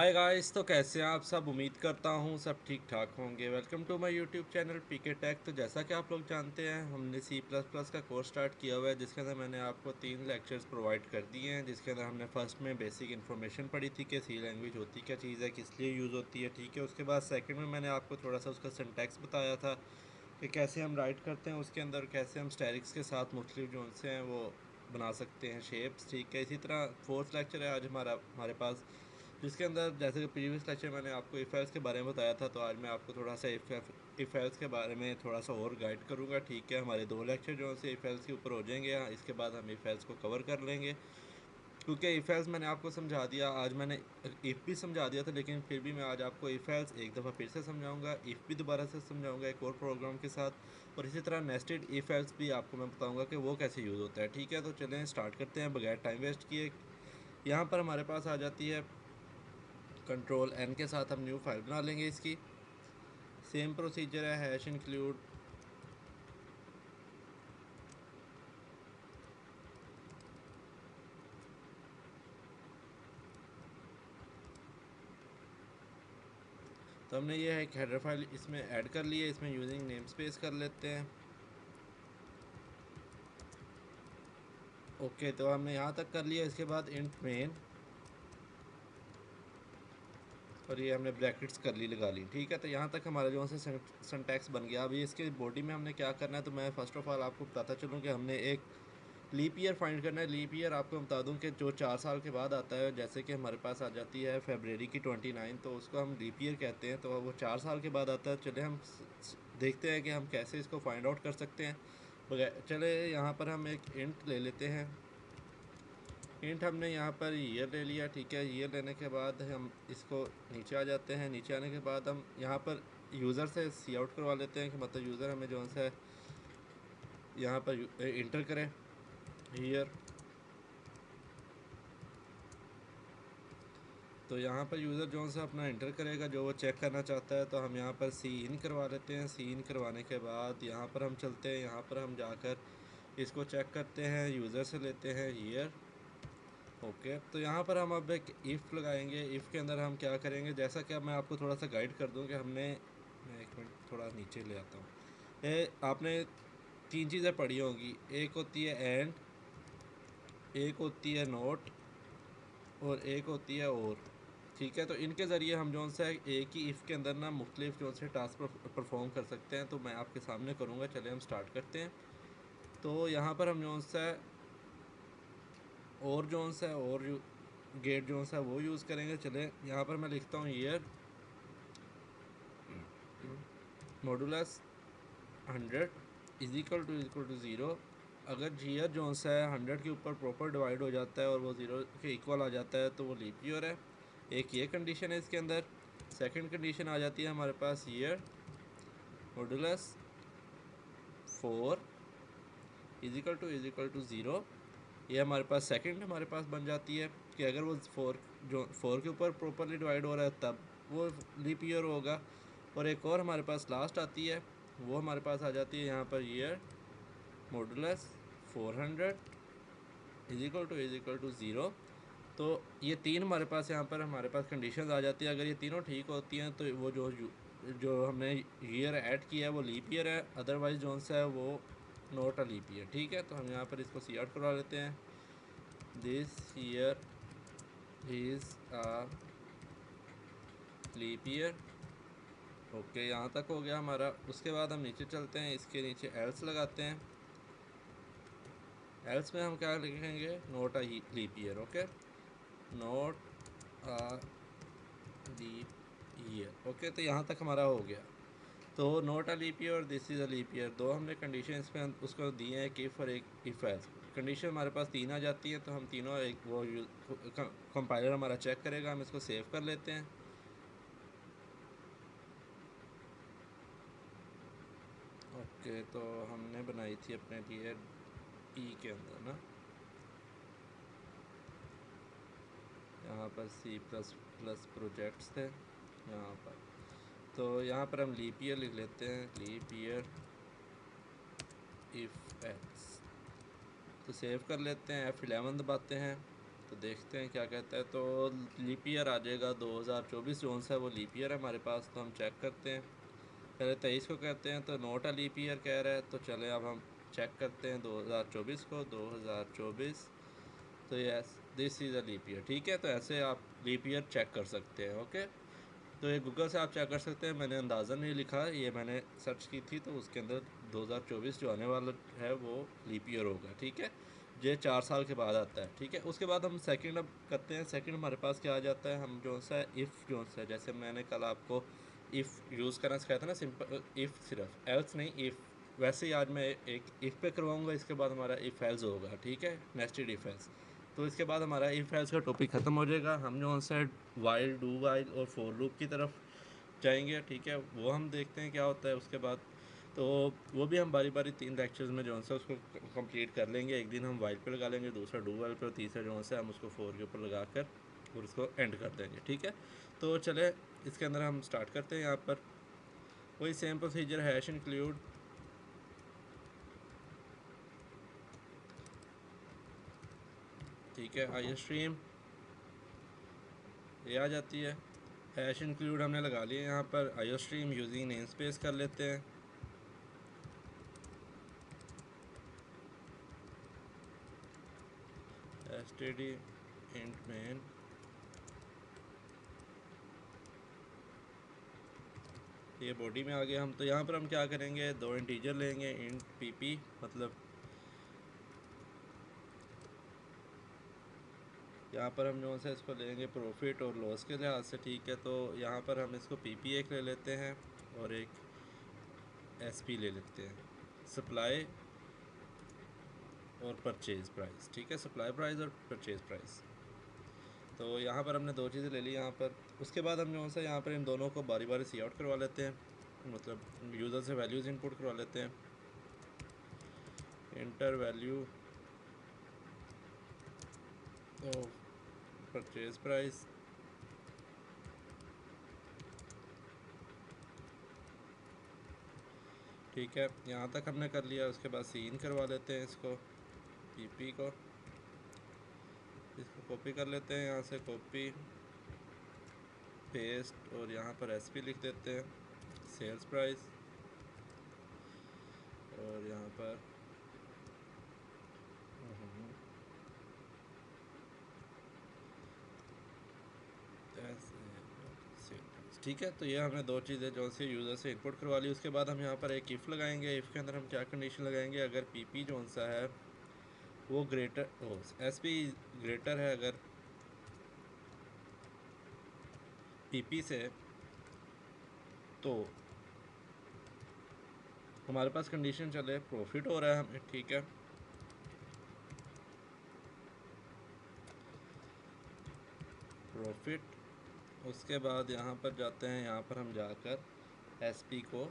Hi guys, तो कैसे हैं आप सब। उम्मीद करता हूँ सब ठीक ठाक होंगे। Welcome to my YouTube channel PK tech. तो जैसा कि आप लोग जानते हैं, हमने सी प्लस प्लस का कोर्स स्टार्ट किया हुआ है, जिसके अंदर मैंने आपको 3 लेक्चर्स प्रोवाइड कर दिए हैं। जिसके अंदर हमने फर्स्ट में बेसिक इन्फॉर्मेशन पढ़ी थी कि सी लैंग्वेज होती क्या चीज़ है, किस लिए यूज़ होती है, ठीक है। उसके बाद सेकेंड में मैंने आपको थोड़ा सा उसका सिंटैक्स बताया था कि कैसे हम राइट करते हैं उसके अंदर, कैसे हम स्टैरिक्स के साथ मुख्तलिफ जो से हैं वो बना सकते हैं शेप्स, ठीक है। इसी तरह फोर्थ लेक्चर है आज हमारे पास, जिसके अंदर जैसे कि प्रीवियस लेक्चर मैंने आपको इफ़ एल्स के बारे में बताया था, तो आज मैं आपको थोड़ा सा इफ़ एल्स के बारे में थोड़ा सा और गाइड करूँगा, ठीक है। हमारे 2 लेक्चर जो से इफ़ एल्स के ऊपर हो जाएंगे, इसके बाद हम इफ़ एल्स को कवर कर लेंगे। क्योंकि इफ़ एल्स मैंने आपको समझा दिया, आज मैंने इफ़ भी समझा दिया था, लेकिन फिर भी मैं आज आपको इफ़ एल्स एक दफ़ा फिर से समझाऊंगा, इफ़ भी दोबारा से समझाऊंगा एक और प्रोग्राम के साथ, और इसी तरह नेस्टेड इफ़ एल्स भी आपको मैं बताऊंगा कि वो कैसे यूज़ होता है, ठीक है। तो चलें स्टार्ट करते हैं बगैर टाइम वेस्ट किए। यहाँ पर हमारे पास आ जाती है कंट्रोल एन के साथ हम न्यू फाइल बना लेंगे इसकी। सेम प्रोसीजर है, हैश इंक्लूड तो हमने ये है एक हेडर फाइल इसमें ऐड कर ली है। इसमें यूजिंग नेम स्पेस कर लेते हैं। ओके, तो हमने यहाँ तक कर लिया। इसके बाद इंट मेन, और ये हमने ब्रैकेट्स कर ली, लगा ली, ठीक है। तो यहाँ तक हमारा जो है सिंटैक्स बन गया। अभी इसके बॉडी में हमने क्या करना है, तो मैं फ़र्स्ट ऑफ़ ऑल आपको बताता चलूँ कि हमने एक लीप ईयर फाइंड करना है। लीप ईयर आपको बता दूं कि जो 4 साल के बाद आता है, जैसे कि हमारे पास आ जाती है फरवरी की 29, तो उसको हम लीप ईयर कहते हैं। तो वो 4 साल के बाद आता है। चले हम देखते हैं कि हम कैसे इसको फाइंड आउट कर सकते हैं। चले यहाँ पर हम एक इंट ले लेते हैं। इंट हमने यहाँ पर ईयर ले लिया, ठीक है। ईयर लेने के बाद हम इसको नीचे आ जाते हैं। नीचे आने के बाद हम यहाँ पर यूज़र से सी आउट करवा लेते हैं कि मतलब यूज़र हमें जो है यहाँ पर इंटर करें ईयर। तो यहाँ पर यूज़र जो सा अपना इंटर करेगा, जो वो चेक करना चाहता है, तो हम यहाँ पर सी इन करवा लेते हैं। सी इन करवाने के बाद यहाँ पर हम चलते हैं, यहाँ पर हम जाकर इसको चेक करते हैं, यूज़र से लेते हैं ईयर। ओके, तो यहाँ पर हम अब एक इफ़ लगाएंगे। इफ़ के अंदर हम क्या करेंगे, जैसा कि अब मैं आपको थोड़ा सा गाइड कर दूँ कि मैं एक मिनट थोड़ा नीचे ले आता हूँ। आपने 3 चीज़ें पढ़ी होंगी। एक होती है एंड, एक होती है नोट, और एक होती है और, ठीक है। तो इनके ज़रिए हम जो सा एक ही इफ़ के अंदर ना मुख्तलिफ जो से टास्क परफॉर्म कर सकते हैं। तो मैं आपके सामने करूँगा। चले हम स्टार्ट करते हैं। तो यहाँ पर हम जो सा और जो सा और गेट जो सा वो यूज़ करेंगे। चले यहाँ पर मैं लिखता हूँ year modulus 100 is equal to 0। अगर ईयर जो सा है 100 के ऊपर प्रॉपर डिवाइड हो जाता है और वो 0 के इक्वल आ जाता है, तो वो लीप ईयर है। एक ये कंडीशन है इसके अंदर। सेकंड कंडीशन आ जाती है हमारे पास year modulus 4 is equal to 0। ये हमारे पास सेकंड हमारे पास बन जाती है कि अगर वो 4 के ऊपर प्रॉपरली डिवाइड हो रहा है, तब वो लीप ईयर होगा। और एक और हमारे पास लास्ट आती है, वो हमारे पास आ जाती है यहाँ पर year modulus 400 is equal to 0। तो ये तीन हमारे पास यहाँ पर हमारे पास कंडीशन आ जाती है। अगर ये तीनों ठीक होती हैं, तो वो जो हमने ईयर ऐड किया है वो लीप ईयर है। अदरवाइज जो सा है वो नॉट अ लीप ईयर, ठीक है। तो हम यहाँ पर इसको सी आउट करवा लेते हैं। This year is a leap year. Okay, यहाँ तक हो गया हमारा। उसके बाद हम नीचे चलते हैं, इसके नीचे एल्स लगाते हैं। एल्स में हम क्या लिखेंगे, not a leap year. Okay, not a leap year. Okay, तो यहाँ तक हमारा हो गया। तो नॉट अ लीप ईयर और this is a leap year, दो हमने कंडीशन इसमें उसको दिए हैं, कि इफ़ और एक इफ़ एल्स। कंडीशन हमारे पास 3 आ जाती है, तो हम तीनों एक वो कंपाइलर हमारा चेक करेगा। हम इसको सेव कर लेते हैं। ओके, तो हमने बनाई थी अपने लिए ई के अंदर ना, यहाँ पर सी प्लस प्लस प्रोजेक्ट्स थे यहाँ पर। तो यहाँ पर हम लीप ईयर लिख लेते हैं, लीप ईयर इफ़ एल्स। तो सेव कर लेते हैं, F11 दबाते हैं। तो देखते हैं क्या कहता है। तो लीप ईयर आ जाएगा 2024 जोन सा है, वो लीप ईयर है हमारे पास। तो हम चेक करते हैं, पहले 23 को कहते हैं तो नोट अ लीप ईयर कह रहा है। तो चले अब हम चेक करते हैं 2024 को, 2024। तो yes, this is a leap year. ठीक है, तो ऐसे आप लीप ईयर चेक कर सकते हैं। ओके, तो ये गूगल से आप चेक कर सकते हैं, मैंने अंदाज़ा नहीं लिखा, ये मैंने सर्च की थी तो उसके अंदर 2024 जो आने वाला है वो लीप ईयर होगा। ठीक है, ये 4 साल के बाद आता है। ठीक है, उसके बाद हम सेकंड अब करते हैं। सेकंड हमारे पास क्या आ जाता है, हम जो सा इफ़ जो सा, जैसे मैंने कल आपको इफ़ यूज़ करना सिखाया था ना, सिंपल इफ़, सिर्फ एल्स नहीं, इफ़। वैसे ही आज मैं एक इफ़ पे करवाऊँगा, इसके बाद हमारा इफ़ एल्स होगा। ठीक है, नेस्टेड इफ़ एल्स। तो इसके बाद हमारा इफ़ एल्स का टॉपिक ख़त्म हो जाएगा। हम जो सा वाइल, डू वाइल और फॉर लूप की तरफ जाएंगे। ठीक है, वो हम देखते हैं क्या होता है उसके बाद। तो वो भी हम बारी बारी 3 लेक्चर्स में जो सा उसको कंप्लीट कर लेंगे। एक दिन हम वाइल पे लगा लेंगे, दूसरा डू वाइल पे, और तीसरा जो सा हम उसको फॉर के ऊपर लगा कर और उसको एंड कर देंगे। ठीक है, तो चले इसके अंदर हम स्टार्ट करते हैं। यहाँ पर वही सेम प्रोसीजर, हैश इंक्लूड। ठीक है, आई स्ट्रीम ये आ जाती है। हैश इंक्लूड हमने लगा लिया। यहाँ पर I stream using name space कर लेते हैं। std int main, ये बॉडी में आ गया हम। तो यहाँ पर हम क्या करेंगे, 2 इंटीजर लेंगे, इंट पी, मतलब यहाँ पर हम जो है इसको लेंगे प्रॉफिट और लॉस के लिहाज से। ठीक है, तो यहाँ पर हम इसको पी एक ले लेते हैं और एक एसपी ले लेते हैं, सप्लाई और परचेज प्राइस। ठीक है, सप्लाई प्राइस और परचेज प्राइस। तो यहाँ पर हमने 2 चीज़ें ले ली यहाँ पर। उसके बाद हम जो है यहाँ पर इन दोनों को बारी बारी सी आउट करवा लेते हैं, मतलब यूज़र से वैल्यूज़ इनपुट करवा लेते हैं। इंटर वैल्यू तो परचेज प्राइस। ठीक है, यहाँ तक हमने कर लिया। उसके बाद सीन करवा लेते हैं इसको, पीपी को, इसको कॉपी कर लेते हैं, यहाँ से कॉपी पेस्ट, और यहाँ पर एसपी लिख देते हैं, सेल्स प्राइस, और यहाँ पर ठीक है। तो ये हमने 2 चीज़ें जो से यूज़र से इनपुट करवा ली। उसके बाद हम यहाँ पर एक इफ़ लगाएंगे। इफ़ के अंदर हम क्या कंडीशन लगाएंगे, अगर पीपी जो सा है वो ग्रेटर हो, एसपी ग्रेटर है अगर पीपी से, तो हमारे पास कंडीशन चले प्रॉफिट हो रहा है हमें। ठीक है, प्रॉफिट। उसके बाद यहाँ पर जाते हैं, यहाँ पर हम जाकर एसपी को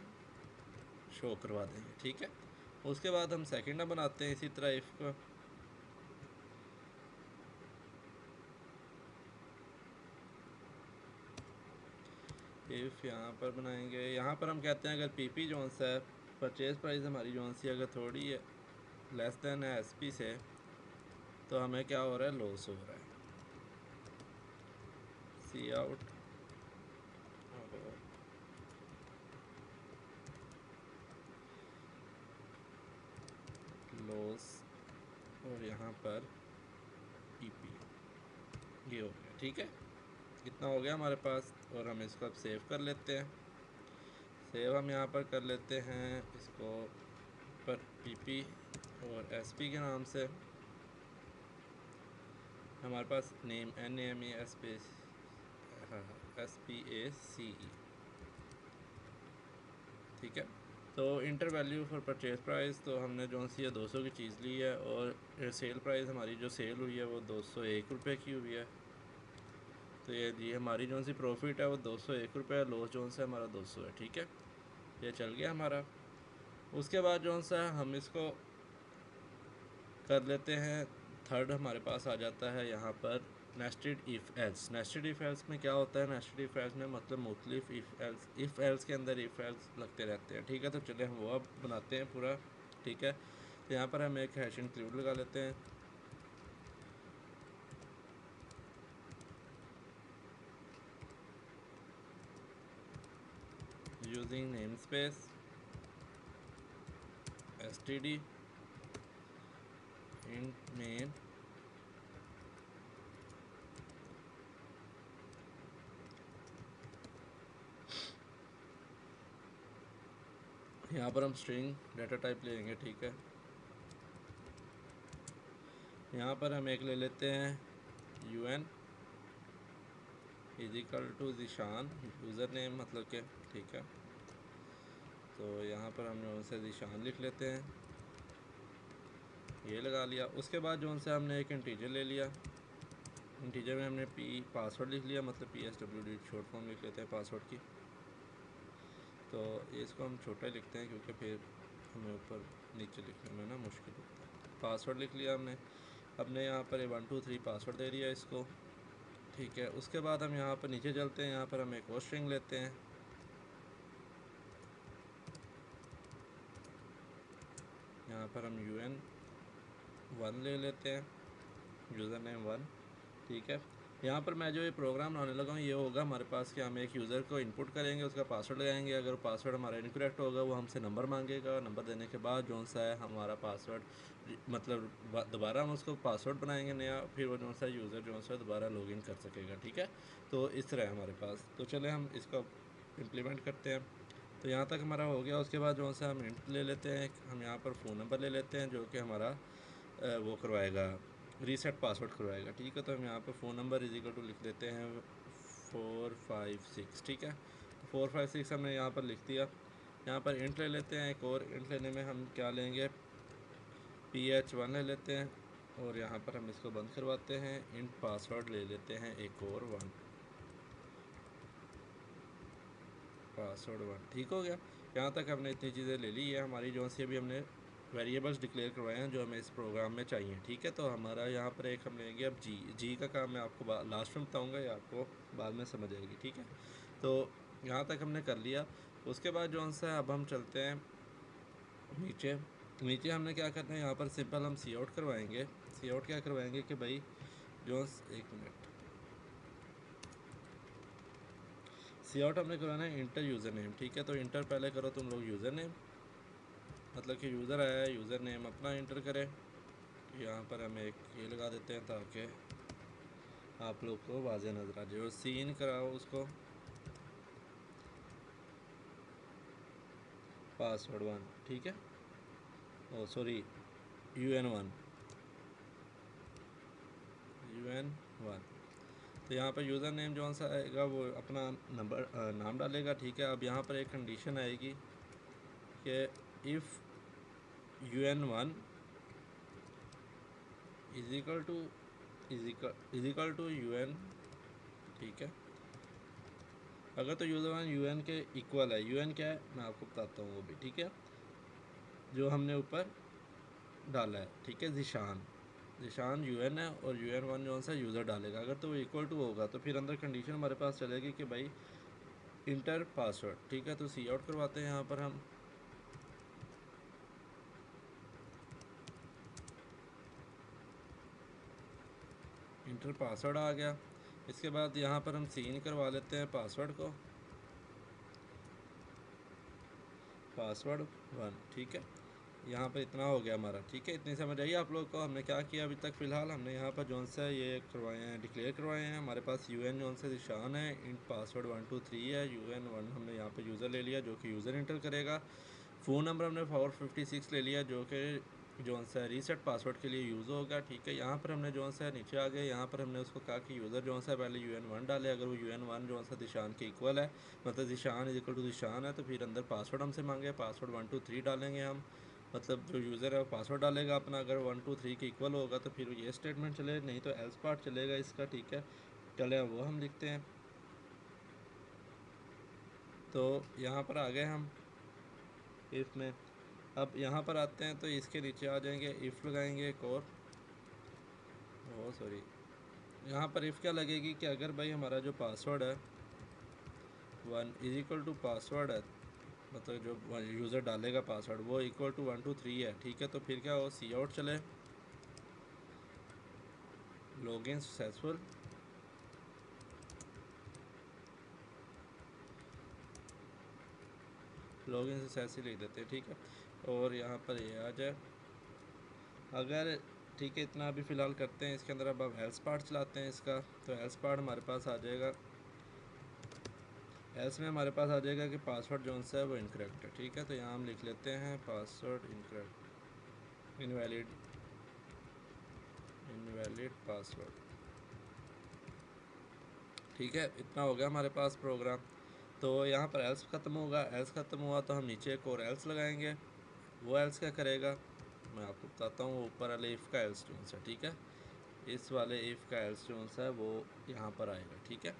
शो करवा देंगे। ठीक है, उसके बाद हम सेकंड बनाते हैं इसी तरह इफ़ को। इफ़ यहाँ पर बनाएंगे, यहाँ पर हम कहते हैं अगर पीपी जोन सा है, परचेज प्राइस हमारी जोन सी अगर थोड़ी है लेस देन है एसपी से, तो हमें क्या हो रहा है, लॉस हो रहा है। सी आउट लॉस, और यहाँ पर पीपी, ये हो गया। ठीक है, इतना हो गया हमारे पास, और हम इसको अब सेव कर लेते हैं। सेव हम यहाँ पर कर लेते हैं इसको पर पीपी और एसपी के नाम से। हमारे पास नेम NAME स्पेस SPACE। ठीक है, तो inter value for purchase price, तो हमने जो सी है 200 की चीज़ ली है, और सेल प्राइस हमारी जो सेल हुई है वो 201 रुपये की हुई है। तो ये हमारी जो सी प्रॉफिट है वो 201 रुपये, लॉस जो सा हमारा 200 है। ठीक है, ये चल गया हमारा। उसके बाद जो सा हम इसको कर लेते हैं, थर्ड हमारे पास आ जाता है यहाँ पर nested if else. Nested if else में क्या होता है, नेस्टेड इफ़ एल्स में मतलब मुख्तलिफ इफ़ एल्स के अंदर इफ़ एल्स लगते रहते हैं। ठीक है, तो चले हम वो अब बनाते हैं पूरा। ठीक है, तो यहाँ पर हम एक हैश इंक्लूड लगा लेते हैं। Using name space std int main यहाँ पर हम स्ट्रिंग डाटा टाइप लेंगे, ठीक है। यहाँ पर हम एक ले लेते हैं un is equal to Zeeshan user name मतलब के, ठीक है। तो यहाँ पर हम जो से ज़ीशान लिख लेते हैं, ये लगा लिया। उसके बाद जो से हमने एक इंटीजर ले लिया, इंटीजर में हमने पासवर्ड लिख लिया, मतलब PSWD शॉर्ट फॉर्म लिख लेते हैं पासवर्ड की। तो इसको हम छोटा ही लिखते हैं क्योंकि फिर हमें ऊपर नीचे लिखने में ना मुश्किल होता है। पासवर्ड लिख लिया हमने यहाँ पर 1 2 3 पासवर्ड दे दिया इसको, ठीक है। उसके बाद हम यहाँ पर नीचे चलते हैं, यहाँ पर हम एक और स्ट्रिंग लेते हैं, यहाँ पर हम un1 ले लेते हैं, यूज़र नेम 1, ठीक है। यहाँ पर मैं जो ये प्रोग्राम बनाने लगा हूँ ये होगा हमारे पास कि हम एक यूज़र को इनपुट करेंगे, उसका पासवर्ड लगाएंगे। अगर पासवर्ड हमारा इनकरेक्ट होगा वो हमसे नंबर मांगेगा, नंबर देने के बाद जो सा है हमारा पासवर्ड मतलब दोबारा हम उसको पासवर्ड बनाएंगे नया, फिर वो जो सा यूज़र जो सा दोबारा लॉगिन कर सकेगा, ठीक है। तो इस तरह हमारे पास। तो चले हम इसको इम्प्लीमेंट करते हैं। तो यहाँ तक हमारा हो गया। उसके बाद जो सा हम इंट ले लेते हैं, हम यहाँ पर फ़ोन नंबर ले लेते हैं जो कि हमारा वो करवाएगा, रीसेट पासवर्ड करवाएगा, ठीक है। तो हम यहाँ पर phone number is equal to लिख देते हैं 456, ठीक है। 456 हमने यहाँ पर लिख दिया। यहाँ पर इंट ले लेते हैं, एक और इंट लेने में हम क्या लेंगे, PH1 ले लेते हैं, और यहाँ पर हम इसको बंद करवाते हैं। इंट पासवर्ड ले लेते हैं एक और 1, पासवर्ड 1, ठीक हो गया। यहाँ तक हमने इतनी चीज़ें ले ली है हमारी, जो सी अभी हमने वेरिएबल्स डिक्लेयर करवाए हैं जो हमें इस प्रोग्राम में चाहिए, ठीक है। तो हमारा यहाँ पर एक हम लेंगे अब जी का काम मैं आपको लास्ट में बताऊँगा, या आपको बाद में समझ आएगी, ठीक है। तो यहाँ तक हमने कर लिया। उसके बाद जो सा अब हम चलते हैं नीचे। नीचे हमने क्या करना है, यहाँ पर सिंपल हम सी आउट करवाएंगे। सी आउट क्या करवाएंगे कि भाई जो एक मिनट, सी आउट हमने करवाना है इंटर यूज़र नेम, ठीक है। तो इंटर पहले करो तुम लोग यूज़र नेम, मतलब कि यूज़र आया है, यूज़र नेम अपना इंटर करें। यहाँ पर हम एक ये लगा देते हैं ताकि आप लोग को वाज़े नज़र आ जाए। और सीन कराओ उसको पासवर्ड 1, ठीक है। ओ सॉरी UN1 तो यहाँ पर यूज़र नेम जो सा आएगा वो अपना नाम डालेगा, ठीक है। अब यहाँ पर एक कंडीशन आएगी कि if UN1 is equal to UN, ठीक है। अगर तो यूज़र 1 UN के इक्वल है, UN क्या है मैं आपको बताता हूँ वो भी, ठीक है। जो हमने ऊपर डाला है, ठीक है, ज़ीशान UN है, और UN1 जो सा यूज़र डालेगा। अगर तो वो इक्वल टू होगा तो फिर अंदर कंडीशन हमारे पास चलेगी कि भाई इंटर पासवर्ड, ठीक है। तो सी आउट करवाते हैं यहाँ पर हम, इंटर पासवर्ड आ गया। इसके बाद यहाँ पर हम सीन करवा लेते हैं पासवर्ड को, पासवर्ड 1, ठीक है। यहाँ पर इतना हो गया हमारा, ठीक है। इतनी समझ आई आप लोग को। हमने क्या किया अभी तक फ़िलहाल, हमने यहाँ पर जोन सा ये करवाए हैं, डिक्लेयर करवाए हैं। हमारे पास UN जोन से ज़ीशान है, इंट पासवर्ड 1 2 3 है, UN1 हमने यहाँ पर यूज़र ले लिया जो कि यूज़र इंटर करेगा। फ़ोन नंबर हमने 456 ले लिया जो कि जोन सा रीसेट पासवर्ड के लिए यूज़ होगा, ठीक है। यहाँ पर हमने जोन सा नीचे आ गए, यहाँ पर हमने उसको कहा कि यूज़र जोन सा पहले UN1 डाले। अगर वो UN1 जोन सा ज़ीशान के इक्वल है, मतलब Zeeshan is equal to Zeeshan है, तो फिर अंदर पासवर्ड हमसे मांगे, पासवर्ड 1 2 3 डालेंगे हम, मतलब जो यूज़र है वो पासवर्ड डालेगा अपना। अगर 1 2 3 के इक्वल होगा तो फिर ये स्टेटमेंट चले, नहीं तो एल्स पार्ट चलेगा इसका, ठीक है। चले वो हम लिखते हैं। तो यहाँ पर आ गए हम इफ़ में। अब यहाँ पर आते हैं तो इसके नीचे आ जाएंगे, इफ़ लगाएंगे एक और, ओ सॉरी, यहाँ पर इफ़ क्या लगेगी कि अगर भाई हमारा जो पासवर्ड है 1 इज इक्वल टू पासवर्ड है, मतलब जो यूज़र डालेगा पासवर्ड वो इक्वल टू 1 2 3 है, ठीक है। तो फिर क्या हो, सी आउट चले, लॉगिन सक्सेसफुल, लॉगिन सक्सेस ही लिख देते हैं, ठीक है। और यहाँ पर ये आ जाए अगर, ठीक है। इतना अभी फ़िलहाल करते हैं इसके अंदर। अब एल्स पार्ट चलाते हैं इसका। तो एल्स पार्ट हमारे पास आ जाएगा, एल्स में हमारे पास आ जाएगा कि पासवर्ड जो सा है वो इनकरेक्ट है, ठीक है। तो यहाँ हम लिख लेते हैं पासवर्ड इनकरेक्ट, इनवैलिड पासवर्ड, ठीक है। इतना हो गया हमारे पास प्रोग्राम। तो यहाँ पर एल्स ख़त्म होगा। एल्स ख़त्म हुआ तो हम नीचे एक और एल्स लगाएंगे। वो एल्स क्या करेगा मैं आपको बताता हूँ। ऊपर वाले इफ़ का एल्स जोन सा, ठीक है। इस वाले इफ़ का एल्स जोन सा है वो यहाँ पर आएगा, ठीक है।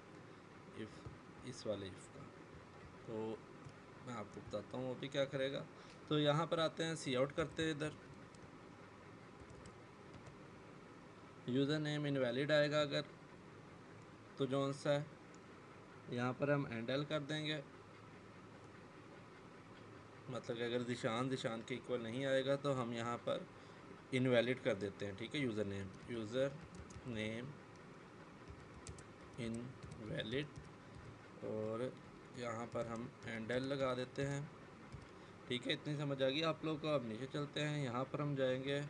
इस वाले इफ़ का, तो मैं आपको बताता हूँ वो भी क्या करेगा। तो यहाँ पर आते हैं, सी आउट करते हैं इधर। यूज़र नेम इनवैलिड आएगा अगर, तो जोन सा है यहाँ पर हम एंडल कर देंगे। मतलब कि अगर दिशान के इक्वल नहीं आएगा तो हम यहाँ पर इनवैलिड कर देते हैं, ठीक है। यूज़र नेम इनवैलिड, और यहाँ पर हम एंडल लगा देते हैं, ठीक है। इतनी समझ आ गई आप लोग को। अब नीचे चलते हैं। यहाँ पर हम जाएंगे,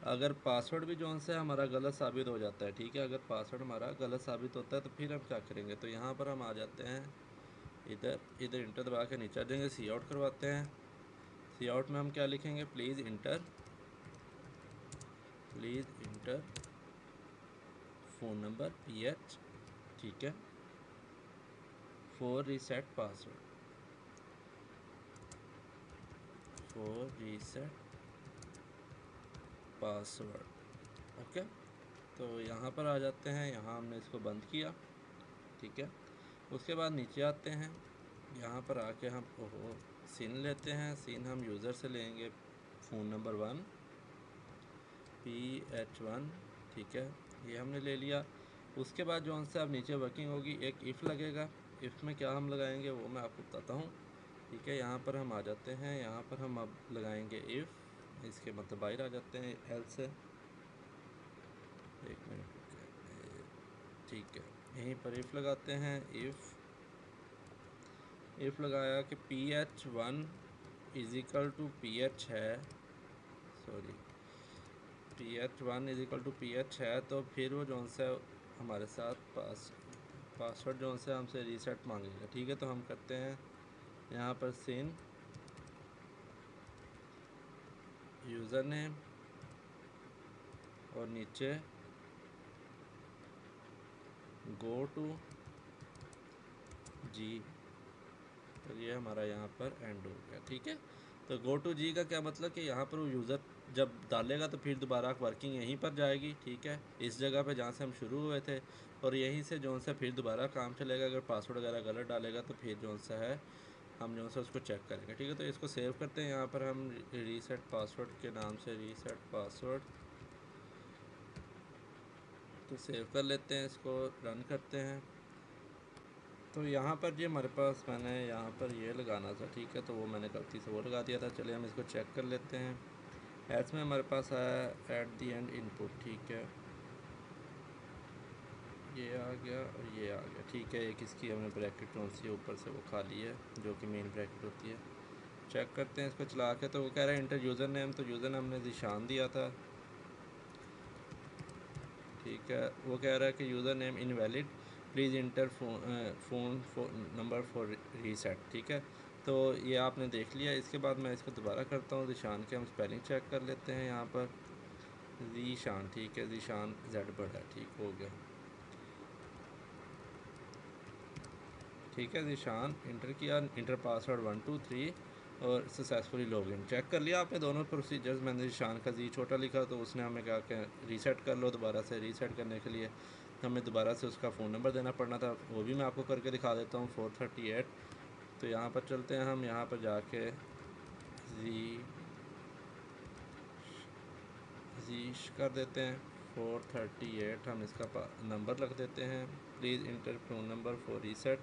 अगर पासवर्ड भी जोन से हमारा गलत साबित हो जाता है, ठीक है। अगर पासवर्ड हमारा गलत साबित होता है तो फिर हम क्या करेंगे। तो यहाँ पर हम आ जाते हैं इधर इंटर दबा के नीचे आ जाएंगे, सी आउट करवाते हैं। सी आउट में हम क्या लिखेंगे, please inter phone number PH, ठीक है, फॉर रीसेट पासवर्ड, ओके। तो यहाँ पर आ जाते हैं। यहाँ हमने इसको बंद किया, ठीक है। उसके बाद नीचे आते हैं। यहाँ पर आके हम सीन लेते हैं। सीन हम यूज़र से लेंगे फ़ोन नंबर 1 PH1, ठीक है। ये हमने ले लिया। उसके बाद जो हमसे अब नीचे वर्किंग होगी, एक इफ़ लगेगा। इफ़ में क्या हम लगाएंगे वो मैं आपको बताता हूँ, ठीक है। यहाँ पर हम आ जाते हैं। यहाँ पर हम अब लगाएंगे इफ़, इसके मतलब बाहर आ जाते हैं एल से। एक मिनट, ठीक है। यहीं पर इफ़ लगाते हैं। इफ़ लगाया कि PH1 इज़िकल टू PH है, sorry PH1 is equal to PH है, तो फिर वो जोन सा हमारे साथ पासवर्ड जोन से हमसे रीसेट मांगेगा, ठीक है। तो हम करते हैं यहाँ पर सिन यूज़र नेम और नीचे गो टू जी। तो ये हमारा यहाँ पर एंड हो गया, ठीक है। तो गो टू जी का क्या मतलब कि यहाँ पर वो यूज़र जब डालेगा तो फिर दोबारा वर्किंग यहीं पर जाएगी, ठीक है, इस जगह पे जहाँ से हम शुरू हुए थे। और यहीं से जोन सा फिर दोबारा काम चलेगा। अगर पासवर्ड वगैरह गलत डालेगा तो फिर जोन सा है हम जो सा उसको चेक करेंगे, ठीक है। तो इसको सेव करते हैं। यहाँ पर हम रीसेट पासवर्ड के नाम से रीसेट पासवर्ड तो सेव कर लेते हैं। इसको रन करते हैं। तो यहाँ पर जी हमारे पास, मैंने यहाँ पर ये लगाना था, ठीक है। तो वो मैंने गलती से वो लगा दिया था। चलिए हम इसको चेक कर लेते हैं। एल्स में हमारे पास आया एट दी एंड इनपुट, ठीक है। ये आ गया और ये आ गया, ठीक है। एक इसकी हमने ब्रैकेट कौन सी ऊपर से वो खाली है जो कि मेन ब्रैकेट होती है। चेक करते हैं इसको चला के। तो वो कह रहा है इंटर यूज़र नेम, तो यूज़र नेम हमने ज़ीशान दिया था, ठीक है। वो कह रहा है कि user name invalid, please inter phone number for reset, ठीक है। तो ये आपने देख लिया। इसके बाद मैं इसको दोबारा करता हूँ। ज़ीशान के हम स्पेलिंग चेक कर लेते हैं। यहाँ पर ज़ीशान, ठीक है, ज़ीशान जेड बड़ा, ठीक हो गया, ठीक है। ज़ीशान इंटर किया, इंटर पासवर्ड 123 और सक्सेसफुली लॉगिन। चेक कर लिया आपने दोनों प्रोसीजर्स। मैंने ज़ीशान का जी छोटा लिखा तो उसने हमें कहा कि रीसेट कर लो। दोबारा से रीसेट करने के लिए हमें दोबारा से उसका फ़ोन नंबर देना पड़ना था, वो भी मैं आपको करके दिखा देता हूँ, 438। तो यहाँ पर चलते हैं हम। यहाँ पर जाके जीश कर देते हैं 438। हम इसका नंबर रख देते हैं, please inter phone number for reset.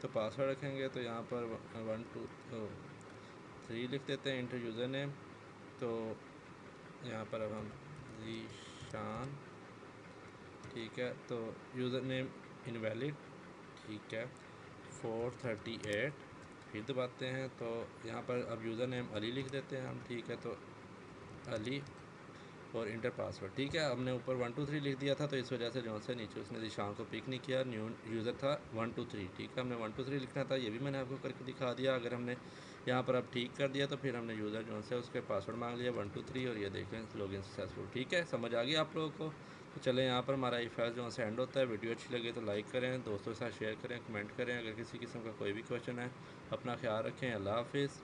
तो पासवर्ड रखेंगे तो यहाँ पर 123 लिख देते हैं। इंटर यूज़र नेम, तो यहाँ पर अब हम ज़ीशान, ठीक है। तो यूज़र नेम इनवैलिड, ठीक है, 438 फिर दबाते हैं तो यहाँ पर अब यूज़र नेम अली लिख देते हैं हम, ठीक है। तो अली और इंटर पासवर्ड, ठीक है। हमने ऊपर 123 लिख दिया था तो इस वजह से जो से नीचे उसने दिशाओं को पिक नहीं किया, न्यू यूज़र था 123, ठीक है। हमने 123 लिखना था, ये भी मैंने आपको करके दिखा दिया। अगर हमने यहाँ पर अब ठीक कर दिया तो फिर हमने यूज़र जो से उसके पासवर्ड मांग लिया 123 और ये देखें लॉगिन सक्सेसफुल, ठीक है। समझ आ गई आप लोगों को। तो चलें यहाँ पर हमारा ई फाइल जो से एंड होता है। वीडियो अच्छी लगे तो लाइक करें, दोस्तों के साथ शेयर करें, कमेंट करें। अगर किसी किस्म का कोई भी क्वेश्चन है, अपना ख्याल रखें। अल्लाह हाफिज़।